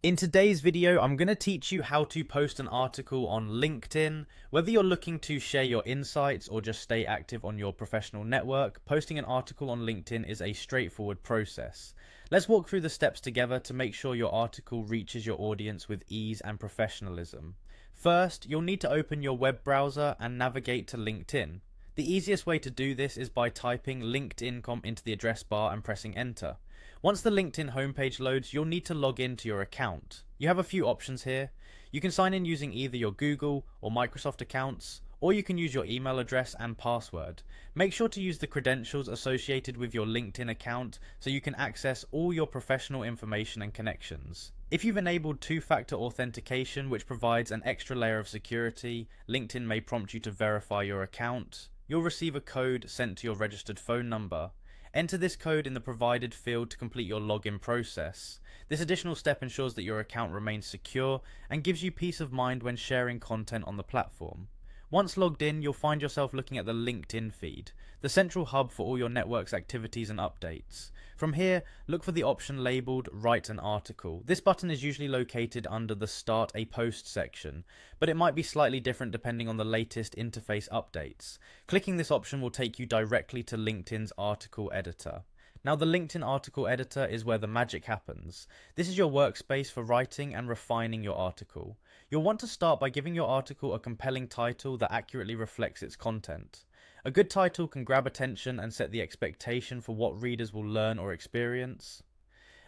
In today's video, I'm going to teach you how to post an article on LinkedIn. Whether you're looking to share your insights or just stay active on your professional network, posting an article on LinkedIn is a straightforward process. Let's walk through the steps together to make sure your article reaches your audience with ease and professionalism. First, you'll need to open your web browser and navigate to LinkedIn. The easiest way to do this is by typing LinkedIn.com into the address bar and pressing enter. Once the LinkedIn homepage loads, you'll need to log in to your account. You have a few options here. You can sign in using either your Google or Microsoft accounts, or you can use your email address and password. Make sure to use the credentials associated with your LinkedIn account so you can access all your professional information and connections. If you've enabled two-factor authentication, which provides an extra layer of security, LinkedIn may prompt you to verify your account. You'll receive a code sent to your registered phone number. Enter this code in the provided field to complete your login process. This additional step ensures that your account remains secure and gives you peace of mind when sharing content on the platform. Once logged in, you'll find yourself looking at the LinkedIn feed, the central hub for all your network's activities and updates. From here, look for the option labeled Write an Article. This button is usually located under the Start a Post section, but it might be slightly different depending on the latest interface updates. Clicking this option will take you directly to LinkedIn's article editor. Now, the LinkedIn article editor is where the magic happens. This is your workspace for writing and refining your article. You'll want to start by giving your article a compelling title that accurately reflects its content. A good title can grab attention and set the expectation for what readers will learn or experience.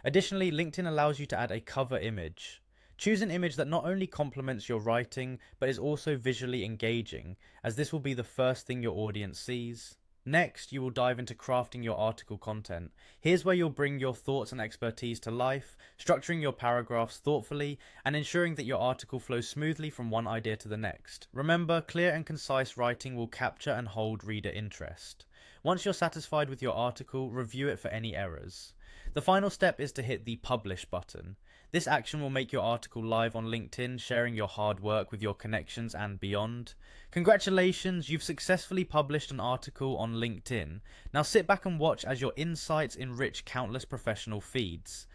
Additionally, LinkedIn allows you to add a cover image. Choose an image that not only complements your writing, but is also visually engaging, as this will be the first thing your audience sees. Next, you will dive into crafting your article content. Here's where you'll bring your thoughts and expertise to life, structuring your paragraphs thoughtfully, and ensuring that your article flows smoothly from one idea to the next. Remember, clear and concise writing will capture and hold reader interest. Once you're satisfied with your article, review it for any errors. The final step is to hit the Publish button. This action will make your article live on LinkedIn, sharing your hard work with your connections and beyond. Congratulations, you've successfully published an article on LinkedIn. Now sit back and watch as your insights enrich countless professional feeds.